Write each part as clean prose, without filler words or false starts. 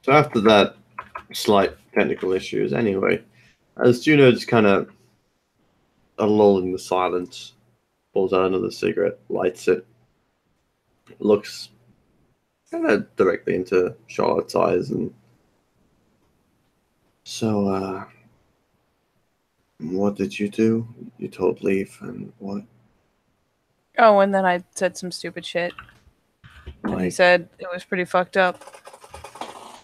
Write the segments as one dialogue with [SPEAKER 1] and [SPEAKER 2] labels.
[SPEAKER 1] So after that slight technical issues, anyway, as Juno just kind of a lull in the silence, pulls out another cigarette, lights it, looks kind of directly into Charlotte's eyes, and so, what did you do? You told Leaf, and what?
[SPEAKER 2] Oh, and then I said some stupid shit. And he
[SPEAKER 1] Like,
[SPEAKER 2] said it was pretty fucked up.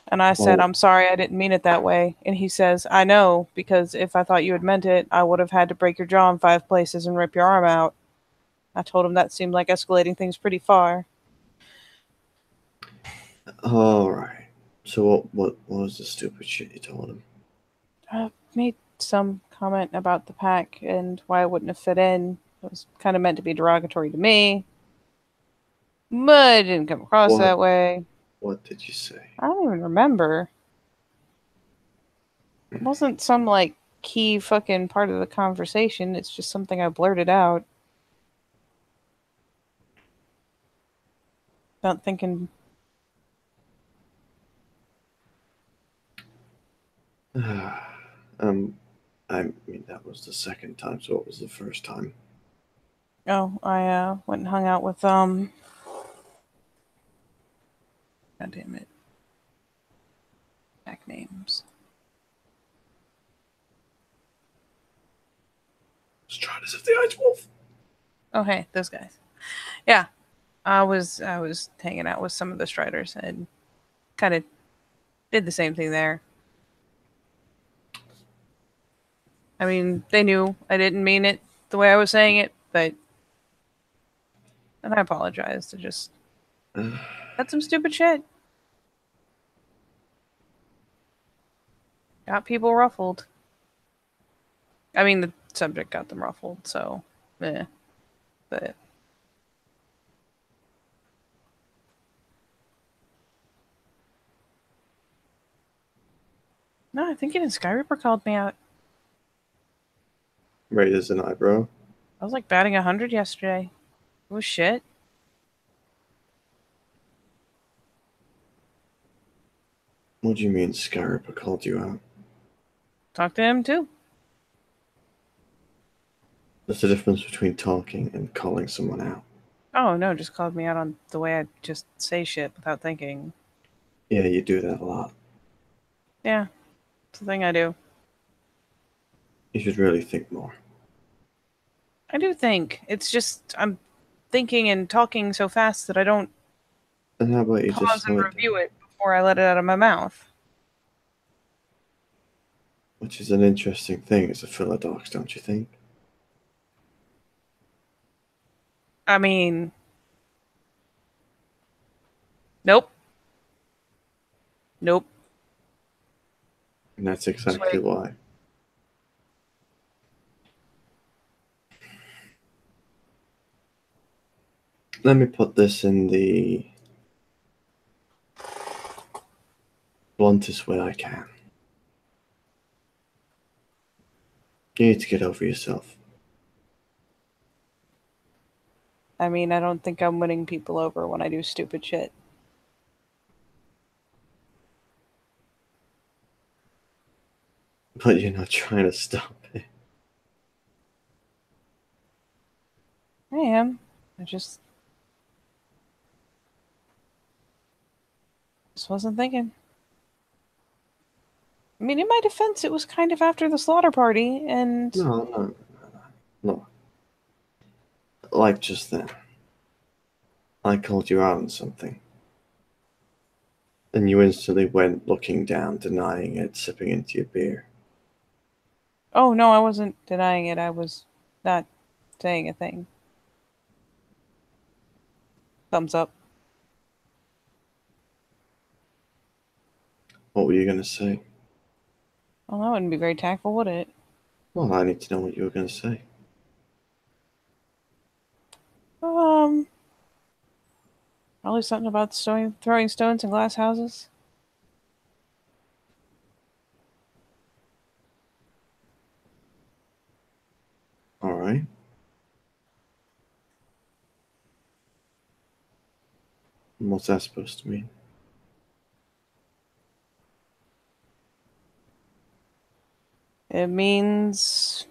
[SPEAKER 2] And I said,
[SPEAKER 1] oh,
[SPEAKER 2] I'm sorry, I didn't mean it that way. And he says, I know, because if I thought you had meant it, I would have had to break your jaw in 5 places and rip your arm out. I told him that seemed like escalating things pretty far.
[SPEAKER 1] all right. So what was the stupid shit you told him?
[SPEAKER 2] I made some comment about the pack and why I wouldn't have fit in. It was kind of meant to be derogatory to me, but it didn't come across
[SPEAKER 1] What
[SPEAKER 2] that way.
[SPEAKER 1] what did you say?
[SPEAKER 2] I don't even remember. It wasn't some like key fucking part of the conversation. It's just something I blurted out. Not thinking.
[SPEAKER 1] um, I mean that was the second time. So what was the first time?
[SPEAKER 2] Oh, I went and hung out with God damn it. Back names.
[SPEAKER 1] Stratus of the Ice Wolf.
[SPEAKER 2] Oh hey, those guys. Yeah, I was hanging out with some of the Striders and kind of did the same thing there. I mean, they knew I didn't mean it the way I was saying it, but and I apologized. I just had some stupid shit. Got people ruffled. I mean, the subject got them ruffled, so, but no, I think even Skyreaper called me out.
[SPEAKER 1] Raises an eyebrow.
[SPEAKER 2] I was like batting 100 yesterday. It was shit.
[SPEAKER 1] What do you mean Scarab called you out?
[SPEAKER 2] Talked to him too.
[SPEAKER 1] There's a difference between talking and calling someone out.
[SPEAKER 2] Oh no, just called me out on the way I just say shit without thinking.
[SPEAKER 1] Yeah, you do that a lot.
[SPEAKER 2] Yeah, it's the thing I do.
[SPEAKER 1] You should really think more.
[SPEAKER 2] I do think. It's just I'm thinking and talking so fast that I don't
[SPEAKER 1] And how about you just
[SPEAKER 2] pause and
[SPEAKER 1] slow it
[SPEAKER 2] review
[SPEAKER 1] down?
[SPEAKER 2] it before I let it out of my mouth.
[SPEAKER 1] Which is an interesting thing as a philodox, don't you think?
[SPEAKER 2] I mean, nope, nope.
[SPEAKER 1] And that's
[SPEAKER 2] Just
[SPEAKER 1] exactly
[SPEAKER 2] wait.
[SPEAKER 1] why. Let me put this in the bluntest way I can. You need to get over yourself.
[SPEAKER 2] I mean, I don't think I'm winning people over when I do stupid shit.
[SPEAKER 1] But you're not trying to stop it.
[SPEAKER 2] I am. I just wasn't thinking. I mean, in my defense, it was kind of after the slaughter party, and
[SPEAKER 1] No. No. Like just then. I called you out on something. And you instantly went looking down, denying it, sipping into your beer.
[SPEAKER 2] oh no, I wasn't denying it. I was not saying a thing. Thumbs up.
[SPEAKER 1] What were you going to say?
[SPEAKER 2] Well, that wouldn't be very tactful, would it?
[SPEAKER 1] Well, I need to know what you were going to say.
[SPEAKER 2] Um, Probably something about throwing stones in glass houses.
[SPEAKER 1] All right. What's that supposed to mean?
[SPEAKER 2] It means...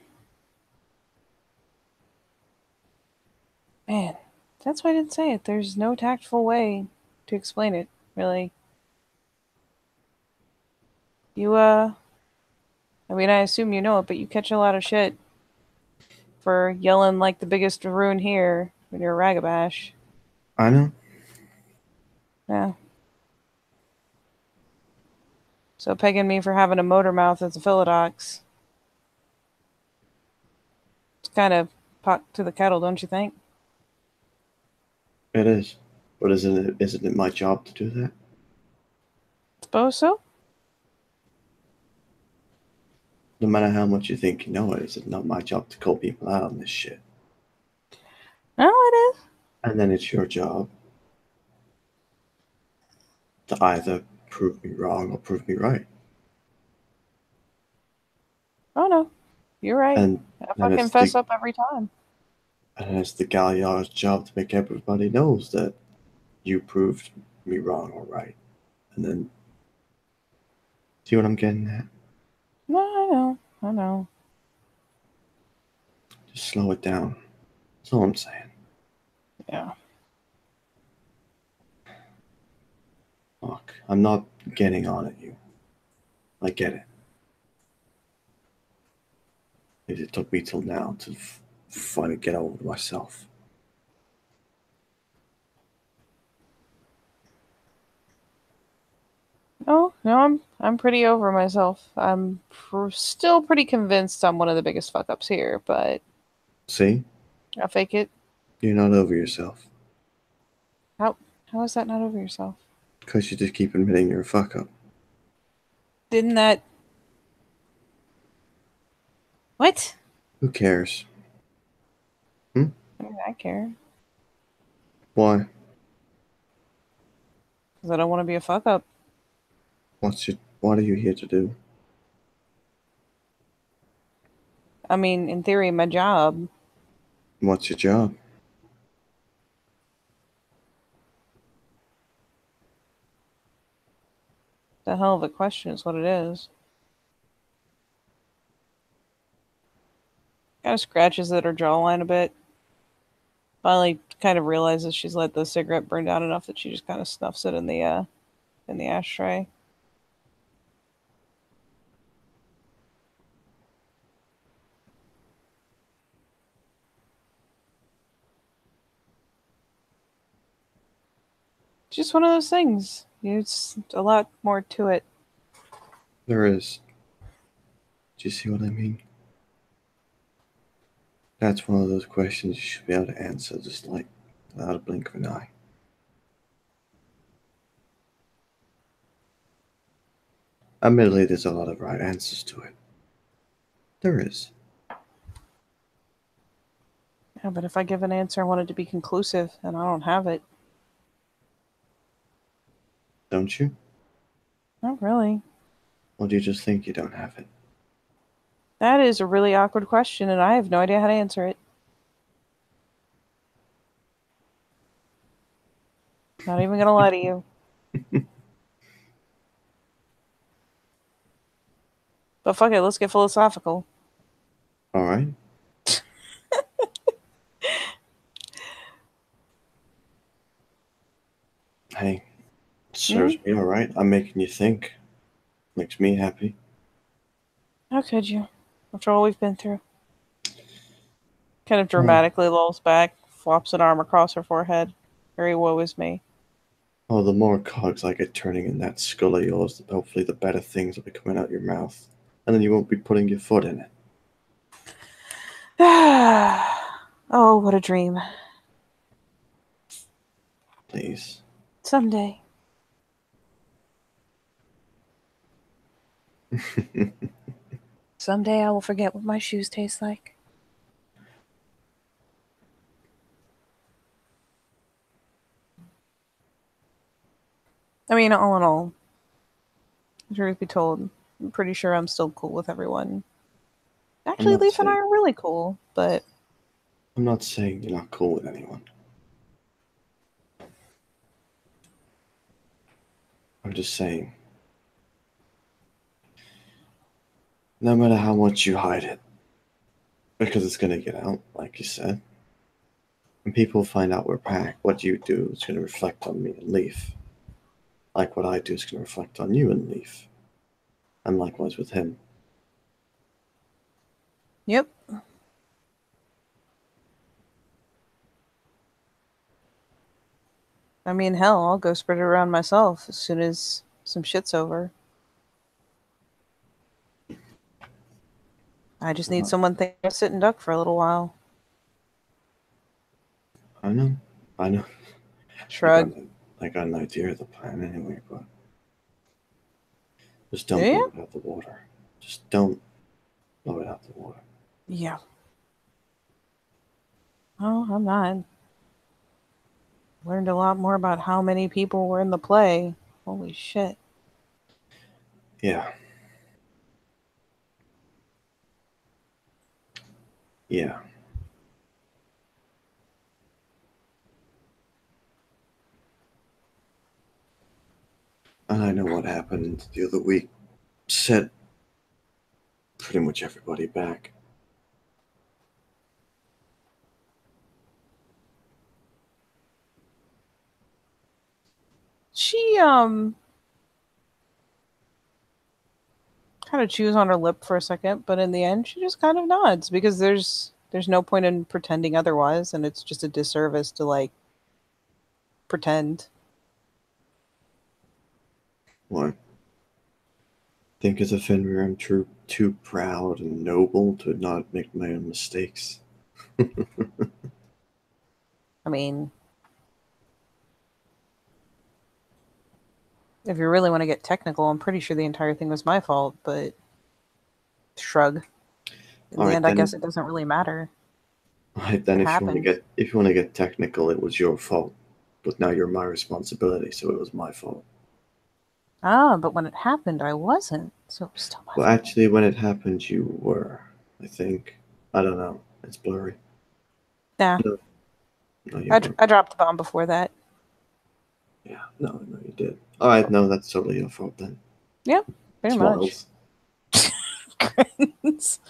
[SPEAKER 2] Man, that's why I didn't say it. There's no tactful way to explain it, really. You, I mean, I assume you know it, but you catch a lot of shit for yelling like the biggest rune here when you're a ragabash.
[SPEAKER 1] I know.
[SPEAKER 2] Yeah. So pegging me for having a motor mouth as a Philodox. It's kind of pot to the kettle, don't you think?
[SPEAKER 1] It is. But isn't it my job to do that?
[SPEAKER 2] Suppose so.
[SPEAKER 1] No matter how much you think you know it, is it not my job to call people out on this shit?
[SPEAKER 2] No, it is.
[SPEAKER 1] And then it's your job to either prove me wrong or prove me right.
[SPEAKER 2] Oh no, you're right.
[SPEAKER 1] And
[SPEAKER 2] I
[SPEAKER 1] then
[SPEAKER 2] fucking
[SPEAKER 1] it's
[SPEAKER 2] fess
[SPEAKER 1] the
[SPEAKER 2] up every time.
[SPEAKER 1] and it's the Galliard's job to make everybody knows that you proved me wrong or right. And then see what I'm getting at?
[SPEAKER 2] No, I know. I know.
[SPEAKER 1] Just slow it down. That's all I'm saying.
[SPEAKER 2] Yeah.
[SPEAKER 1] Look, I'm not getting on at you. I get it. It took me till now to finally get over myself.
[SPEAKER 2] Oh no, I'm pretty over myself. I'm still pretty convinced I'm one of the biggest fuck ups here, but
[SPEAKER 1] See?
[SPEAKER 2] I'll fake it.
[SPEAKER 1] You're not over yourself.
[SPEAKER 2] How is that not over yourself?
[SPEAKER 1] Because you just keep admitting you're a fuck up.
[SPEAKER 2] Didn't that... What?
[SPEAKER 1] Who cares?
[SPEAKER 2] I mean, I care.
[SPEAKER 1] Why?
[SPEAKER 2] Because I don't want to be a fuck up.
[SPEAKER 1] What are you here to do?
[SPEAKER 2] I mean, in theory, my job.
[SPEAKER 1] What's your job?
[SPEAKER 2] The hell of a question is what it is. Kind of scratches at her jawline a bit. Finally, kind of realizes she's let the cigarette burn down enough that she just kind of snuffs it in the ashtray. Just one of those things. It's a lot more to it.
[SPEAKER 1] There is. Do you see what I mean? That's one of those questions you should be able to answer just like without a blink of an eye. Admittedly, there's a lot of right answers to it. There is.
[SPEAKER 2] Yeah, but if I give an answer, I want it to be conclusive, and I don't have it.
[SPEAKER 1] Don't you?
[SPEAKER 2] Not really.
[SPEAKER 1] Or do you just think you don't have it?
[SPEAKER 2] That is a really awkward question, and I have no idea how to answer it. Not even gonna lie to you. But fuck it, let's get philosophical.
[SPEAKER 1] All right. Hey, it serves me all right. I'm making you think. Makes me happy.
[SPEAKER 2] How could you? After all we've been through. Kind of
[SPEAKER 1] Well,
[SPEAKER 2] dramatically lolls back, flops an arm across her forehead. Very woe is me.
[SPEAKER 1] the more cogs I get turning in that skull of yours, hopefully the better things will be coming out your mouth. And then you won't be putting your foot in it.
[SPEAKER 2] Oh, what a dream.
[SPEAKER 1] Please.
[SPEAKER 2] Someday. Someday I will forget what my shoes taste like. I mean, all in all, truth be told, I'm pretty sure I'm still cool with everyone.
[SPEAKER 1] I'm
[SPEAKER 2] Actually,
[SPEAKER 1] not
[SPEAKER 2] Leaf and I
[SPEAKER 1] saying
[SPEAKER 2] are really cool, but
[SPEAKER 1] I'm not saying you're not cool with anyone. I'm just saying no matter how much you hide it, because it's gonna get out, like you said. When people find out we're back, what you do is gonna reflect on me and leave. Like what I do is gonna reflect on you and leave. And likewise with him.
[SPEAKER 2] Yep. I mean, hell, I'll go spread it around myself as soon as some shit's over. I just need someone to sit and duck for a little while.
[SPEAKER 1] I know. I know.
[SPEAKER 2] Shrug.
[SPEAKER 1] I got an idea of the plan anyway, but just don't
[SPEAKER 2] Do
[SPEAKER 1] blow
[SPEAKER 2] you?
[SPEAKER 1] it out the water. Just don't blow it out the water.
[SPEAKER 2] Yeah. Oh, I'm not. Learned a lot more about how many people were in the play. Holy shit.
[SPEAKER 1] Yeah. Yeah. And I know what happened the other week. Set pretty much everybody back.
[SPEAKER 2] She kind of chews on her lip for a second, but in the end she just kind of nods because there's no point in pretending otherwise, and it's just a disservice to like pretend.
[SPEAKER 1] What? Think as a Fenrir I'm too proud and noble to not make my own mistakes.
[SPEAKER 2] I mean, if you really want to get technical, I'm pretty sure the entire thing was my fault, but shrug. In
[SPEAKER 1] All
[SPEAKER 2] the
[SPEAKER 1] right
[SPEAKER 2] end, I
[SPEAKER 1] then.
[SPEAKER 2] guess it doesn't really matter.
[SPEAKER 1] Alright then,
[SPEAKER 2] It
[SPEAKER 1] if you want to
[SPEAKER 2] happened.
[SPEAKER 1] get technical, it was your fault. But now you're my responsibility, so it was my fault.
[SPEAKER 2] Ah, but when it happened, I wasn't, so it was still my
[SPEAKER 1] Well,
[SPEAKER 2] fault.
[SPEAKER 1] actually, when it happened, you were. I think. I don't know. It's blurry.
[SPEAKER 2] Yeah,
[SPEAKER 1] No, no, you weren't.
[SPEAKER 2] I dropped the bomb before that.
[SPEAKER 1] Yeah, no, you did. All right, no, that's totally your fault then.
[SPEAKER 2] Yep, pretty much.
[SPEAKER 1] Smiles.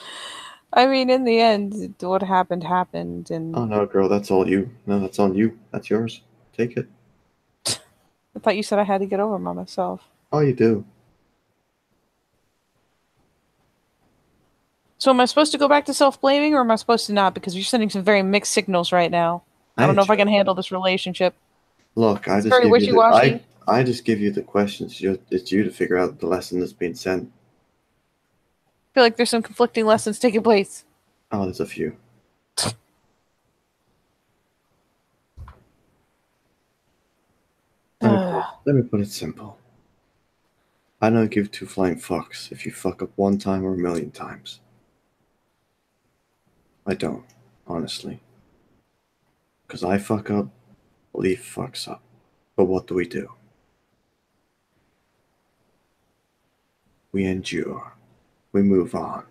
[SPEAKER 2] I mean, in the end, what happened happened,
[SPEAKER 1] Oh
[SPEAKER 2] and
[SPEAKER 1] no, girl, that's all you. No, that's on you. That's yours. Take it.
[SPEAKER 2] I thought you said I had to get over by myself.
[SPEAKER 1] Oh, you do.
[SPEAKER 2] So am I supposed to go back to self-blaming, or am I supposed to not? Because you're sending some very mixed signals right now. I
[SPEAKER 1] I
[SPEAKER 2] don't know if I
[SPEAKER 1] adjust.
[SPEAKER 2] can handle this relationship.
[SPEAKER 1] Look,
[SPEAKER 2] It's very wishy-washy.
[SPEAKER 1] I just give you the questions. It's you to figure out the lesson that's being sent.
[SPEAKER 2] I feel like there's some conflicting lessons taking place.
[SPEAKER 1] Oh, there's a few. Let me put it simple. I don't give two flying fucks if you fuck up one time or a million times. I don't, honestly. Because I fuck up, Leaf fucks up. But what do? We endure. We move on.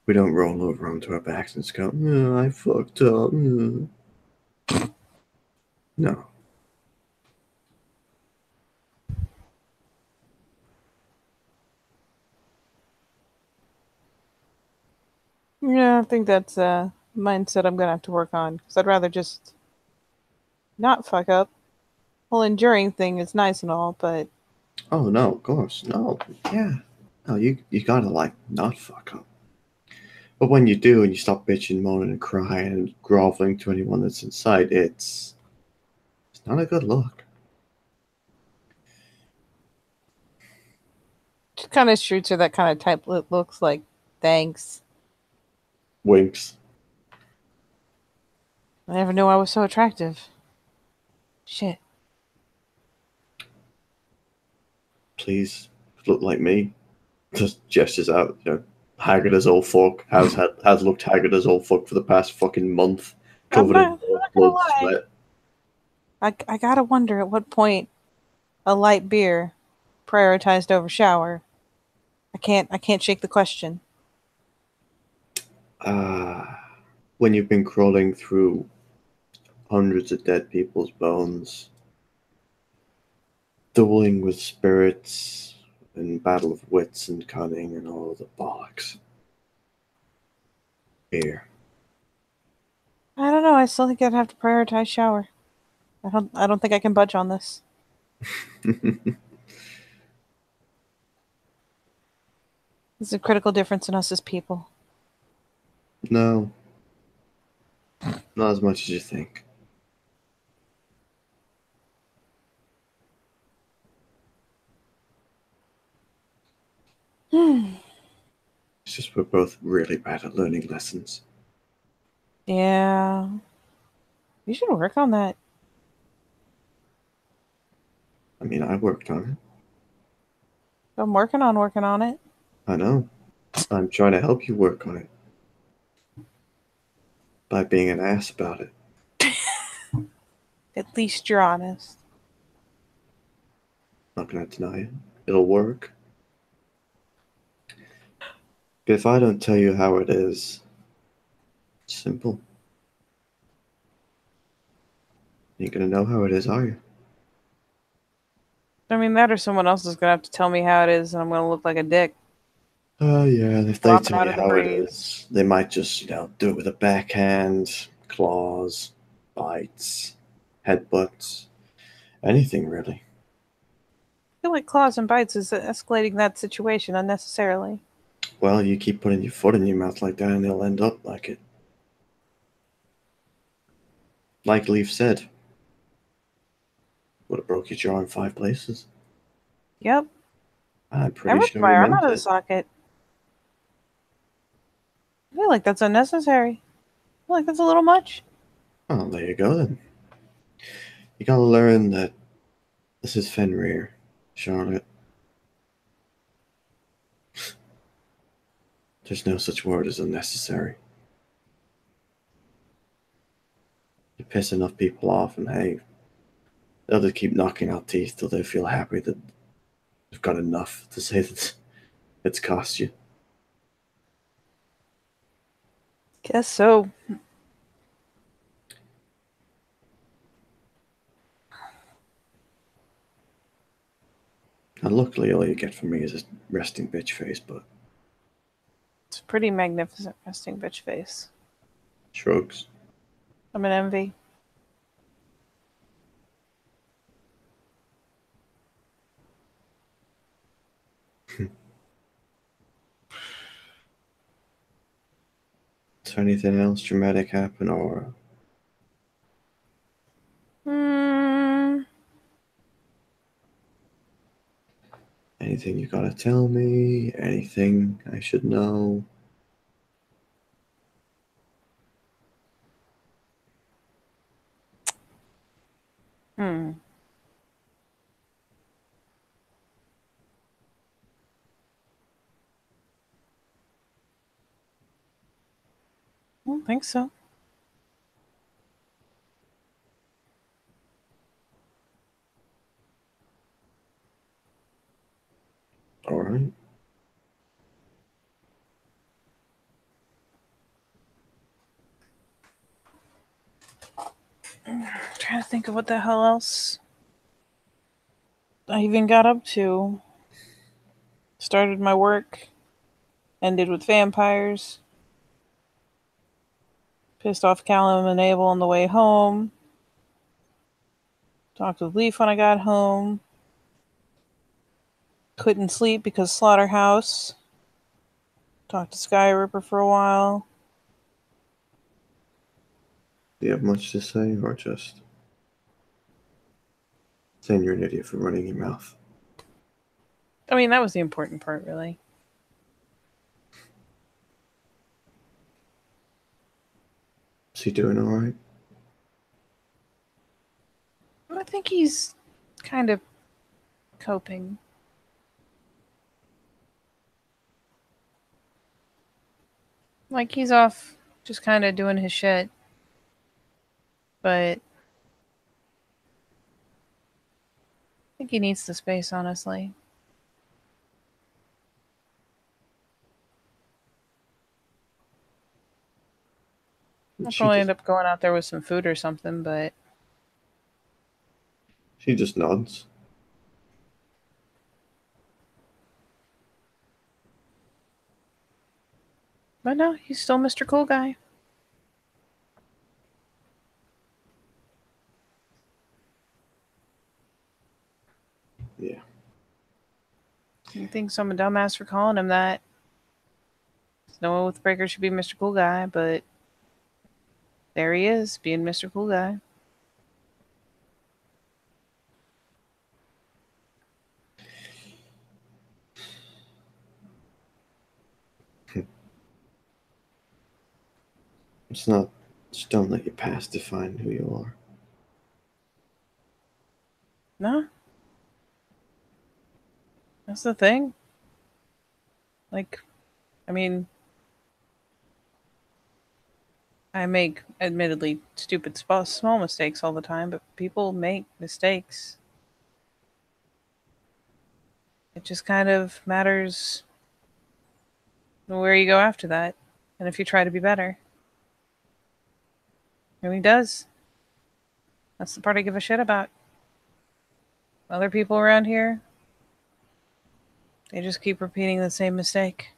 [SPEAKER 1] We don't roll over onto our backs and just go, "Oh, I fucked up." No.
[SPEAKER 2] Yeah, I think that's a mindset I'm gonna have to work on. Because I'd rather just not fuck up. Well, enduring thing is nice and all, but
[SPEAKER 1] Oh, no, of course. No. Yeah. No, you gotta, like, not fuck up. But when you do and you stop bitching, moaning, and crying and groveling to anyone that's inside, it's not a good look.
[SPEAKER 2] just kind of shoots her that kind of type looks like, thanks.
[SPEAKER 1] Winks.
[SPEAKER 2] I never knew I was so attractive. Shit.
[SPEAKER 1] Please look like me. Just gestures out, haggard as old fuck. Has looked haggard as old fuck for the past fucking month, covered in
[SPEAKER 2] I'm not gonna
[SPEAKER 1] blood,
[SPEAKER 2] lie.
[SPEAKER 1] sweat.
[SPEAKER 2] I gotta wonder at what point a light beer prioritized over shower. I can't shake the question.
[SPEAKER 1] When you've been crawling through hundreds of dead people's bones, dueling with spirits and battle of wits and cunning and all the bollocks. Here.
[SPEAKER 2] I don't know. I still think I'd have to prioritize shower. I don't think I can budge on this. There's a critical difference in us as people.
[SPEAKER 1] No, not as much as you think. It's just we're both really bad at learning lessons.
[SPEAKER 2] Yeah. You should work on that.
[SPEAKER 1] I mean, I worked on it.
[SPEAKER 2] I'm working on it.
[SPEAKER 1] I know. I'm trying to help you work on it by being an ass about it.
[SPEAKER 2] At least you're honest.
[SPEAKER 1] Not gonna deny it. It'll work. But if I don't tell you how it is, it's simple. You ain't gonna know how it is, are you?
[SPEAKER 2] I mean, that or someone else is gonna have to tell me how it is, and I'm gonna look like a dick.
[SPEAKER 1] Oh, yeah, if they
[SPEAKER 2] Flopping
[SPEAKER 1] tell
[SPEAKER 2] out
[SPEAKER 1] you
[SPEAKER 2] of the
[SPEAKER 1] how it
[SPEAKER 2] breeze.
[SPEAKER 1] is, they might just, do it with a backhand, claws, bites, headbutts, anything really.
[SPEAKER 2] I feel like claws and bites is escalating that situation unnecessarily.
[SPEAKER 1] Well, you keep putting your foot in your mouth like that and it'll end up like it. Like Leaf said, would have broke your jaw in 5 places.
[SPEAKER 2] Yep.
[SPEAKER 1] I'm
[SPEAKER 2] I
[SPEAKER 1] pretty
[SPEAKER 2] ripped
[SPEAKER 1] sure
[SPEAKER 2] my
[SPEAKER 1] he
[SPEAKER 2] arm
[SPEAKER 1] meant
[SPEAKER 2] out of the
[SPEAKER 1] it.
[SPEAKER 2] socket. I feel like that's unnecessary. I feel like that's a little much.
[SPEAKER 1] Oh, there you go then. You gotta learn that this is Fenrir, Charlotte. There's no such word as unnecessary. You piss enough people off, and hey, they'll just keep knocking out teeth till they feel happy that they've got enough to say that it's cost you.
[SPEAKER 2] Guess so.
[SPEAKER 1] And luckily, all you get from me is a resting bitch face, but
[SPEAKER 2] It's a pretty magnificent resting bitch face.
[SPEAKER 1] shrugs.
[SPEAKER 2] I'm an envy.
[SPEAKER 1] Is there anything else dramatic happen, or
[SPEAKER 2] Hmm.
[SPEAKER 1] anything you gotta tell me? Anything I should know?
[SPEAKER 2] Hmm. I don't think so.
[SPEAKER 1] All right.
[SPEAKER 2] I'm trying to think of what the hell else I even got up to. Started my work, ended with vampires, pissed off Callum and Abel on the way home, talked with Leaf when I got home, couldn't sleep because Slaughterhouse, talked to Sky Ripper for a while.
[SPEAKER 1] Do you have much to say, or just saying you're an idiot for running your mouth?
[SPEAKER 2] I mean, that was the important part, really.
[SPEAKER 1] Is he doing all right?
[SPEAKER 2] I think he's kind of coping. Like, he's off just kind of doing his shit. But I think he needs the space, honestly. I'll
[SPEAKER 1] She
[SPEAKER 2] probably
[SPEAKER 1] just
[SPEAKER 2] end up going out there with some food or something, but
[SPEAKER 1] she just nods.
[SPEAKER 2] But no, he's still Mr. Cool Guy.
[SPEAKER 1] Yeah.
[SPEAKER 2] He thinks I'm a dumbass for calling him that. No Oathbreaker should be Mr. Cool Guy, but there he is, being Mr. Cool Guy.
[SPEAKER 1] It's not. Just don't let your past define who you are.
[SPEAKER 2] No, that's the thing. Like, I mean, I make admittedly stupid small mistakes all the time, but people make mistakes. It just kind of matters where you go after that, and if you try to be better. And he does. That's the part I give a shit about. Other people around here, they just keep repeating the same mistake.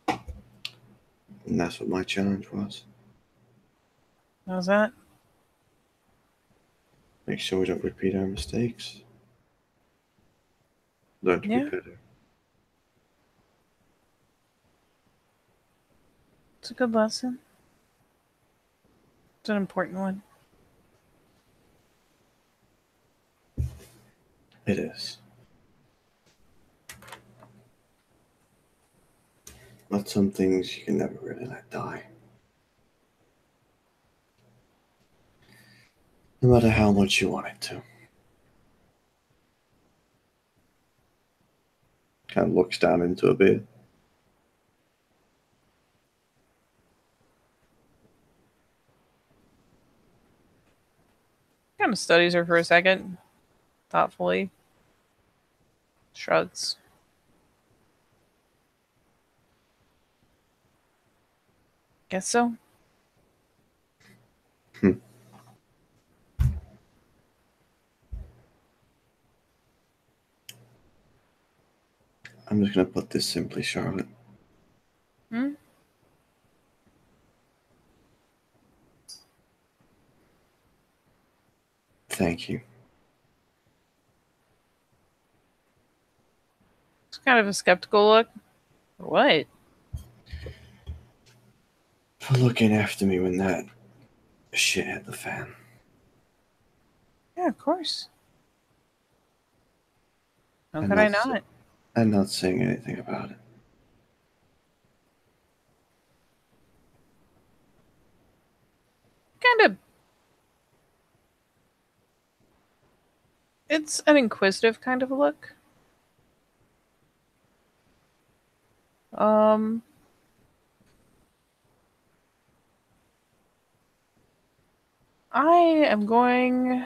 [SPEAKER 1] And that's what my challenge was.
[SPEAKER 2] How's that?
[SPEAKER 1] Make sure we don't repeat our mistakes. Learn to be
[SPEAKER 2] Yeah,
[SPEAKER 1] better.
[SPEAKER 2] it's a good lesson. It's an important one.
[SPEAKER 1] It is. But some things you can never really let die. No matter how much you want it to. Kind of looks down into a bit.
[SPEAKER 2] Kind of studies her for a second, thoughtfully. Shrugs. Guess so.
[SPEAKER 1] Hmm. I'm just going to put this simply, Charlotte.
[SPEAKER 2] Hmm?
[SPEAKER 1] Thank you.
[SPEAKER 2] It's kind of a skeptical look. What?
[SPEAKER 1] For looking after me when that shit hit the fan.
[SPEAKER 2] Yeah, of course. How
[SPEAKER 1] And
[SPEAKER 2] could I
[SPEAKER 1] not,
[SPEAKER 2] not?
[SPEAKER 1] and not saying anything about it.
[SPEAKER 2] Kind of. It's an inquisitive kind of a look. Um, I am going.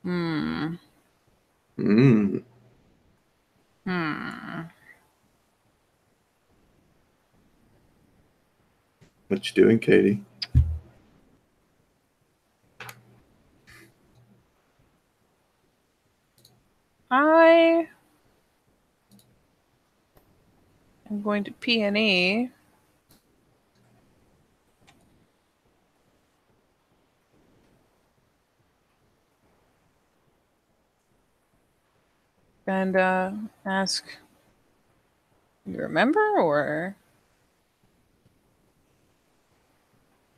[SPEAKER 2] Hmm.
[SPEAKER 1] Mmm.
[SPEAKER 2] Hmm.
[SPEAKER 1] What you doing, Katie?
[SPEAKER 2] I am going to P&E. And ask, you remember, or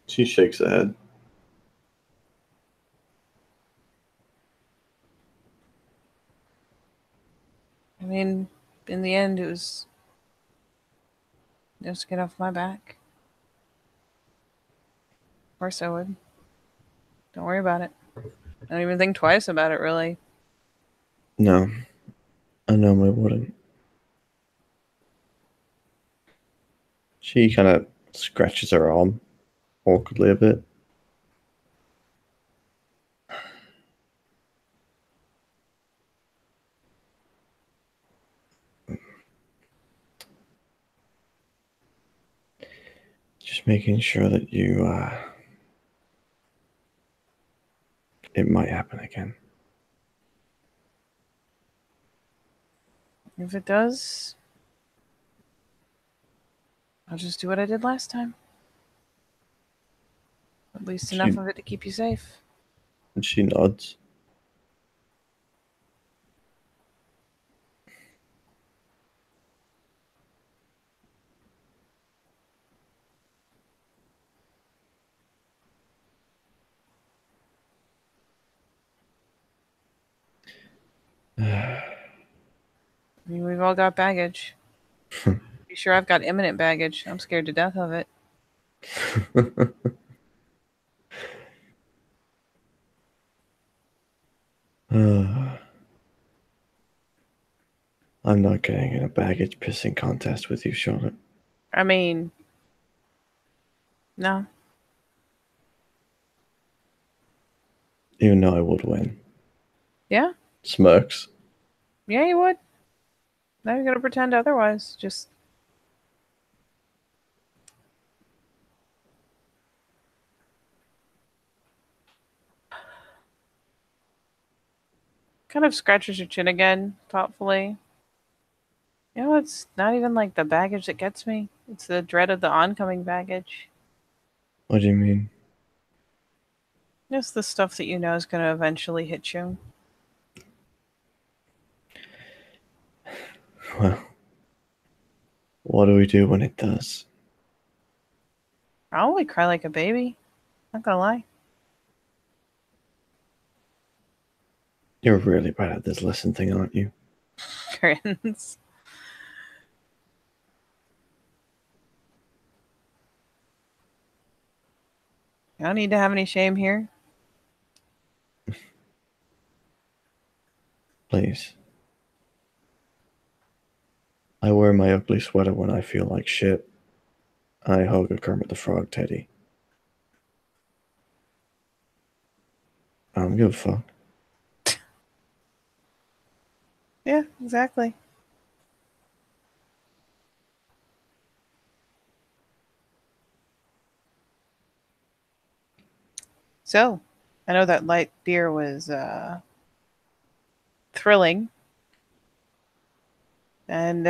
[SPEAKER 1] She shakes her head.
[SPEAKER 2] I mean, in the end, it was just get off my back. Of course I would. Don't worry about it. I don't even think twice about it, really.
[SPEAKER 1] No, I normally wouldn't. She kind of scratches her arm awkwardly a bit. Just making sure that you it might happen again.
[SPEAKER 2] If it does, I'll just do what I did last time. At least enough of it to keep you safe.
[SPEAKER 1] And she nods.
[SPEAKER 2] I mean, we've all got baggage. Be sure I've got imminent baggage. I'm scared to death of it.
[SPEAKER 1] I'm not getting in a baggage pissing contest with you, Charlotte.
[SPEAKER 2] I mean, no.
[SPEAKER 1] Even though I would win.
[SPEAKER 2] Yeah?
[SPEAKER 1] Smirks.
[SPEAKER 2] Yeah, you would. Now you're gonna pretend otherwise. Just kind of scratches your chin again, thoughtfully. You know, it's not even like the baggage that gets me. It's the dread of the oncoming baggage.
[SPEAKER 1] What do you mean?
[SPEAKER 2] Just the stuff that you know is gonna eventually hit you.
[SPEAKER 1] Well, what do we do when it does?
[SPEAKER 2] Probably cry like a baby. Not gonna lie.
[SPEAKER 1] You're really bad at this listen thing, aren't you?
[SPEAKER 2] Grins. I don't need to have any shame here.
[SPEAKER 1] Please. I wear my ugly sweater when I feel like shit. I hug a Kermit the Frog teddy. I don't give a fuck.
[SPEAKER 2] Yeah, exactly. So, I know that light beer was thrilling. And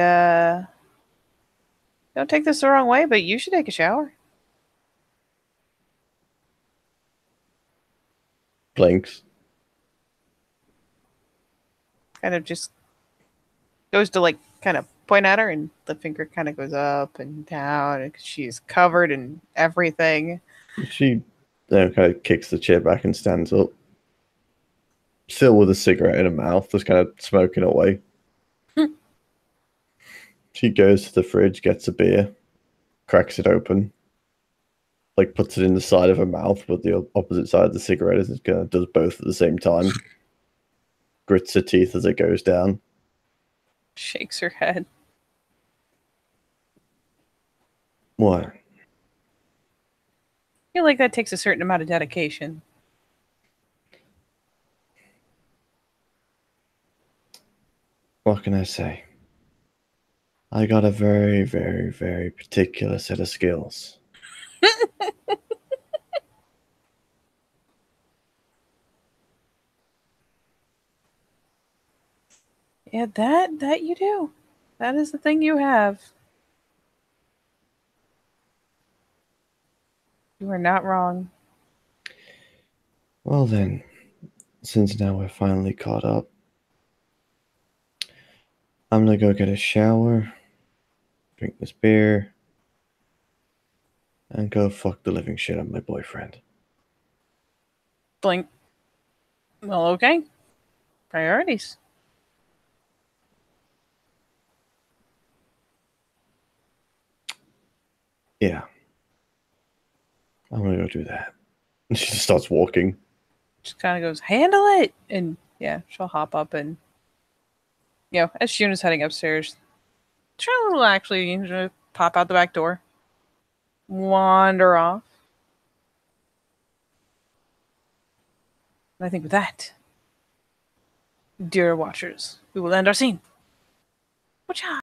[SPEAKER 2] don't take this the wrong way, but you should take a shower.
[SPEAKER 1] Blinks.
[SPEAKER 2] Kind of just goes to like kind of point at her, and the finger kind of goes up and down, and she's covered in everything.
[SPEAKER 1] She then kind of kicks the chair back and stands up. Still with a cigarette in her mouth, just kind of smoking away. She goes to the fridge, gets a beer, cracks it open, like puts it in the side of her mouth with the opposite side of the cigarette as it kind of does both at the same time. Grits her teeth as it goes down.
[SPEAKER 2] Shakes her head.
[SPEAKER 1] What?
[SPEAKER 2] I feel like that takes a certain amount of dedication.
[SPEAKER 1] What can I say? I got a very, very, very particular set of skills.
[SPEAKER 2] Yeah, that you do. That is the thing you have. You are not wrong.
[SPEAKER 1] Well then, since now we're finally caught up, I'm gonna go get a shower, drink this beer, and go fuck the living shit out of my boyfriend.
[SPEAKER 2] Blink. Well, okay. Priorities.
[SPEAKER 1] Yeah. I'm gonna go do that. And she just starts walking.
[SPEAKER 2] Just kind of goes, handle it! And yeah, she'll hop up and, as Juno's heading upstairs, she'll actually pop out the back door, wander off. And I think with that, dear watchers, we will end our scene. Watch out!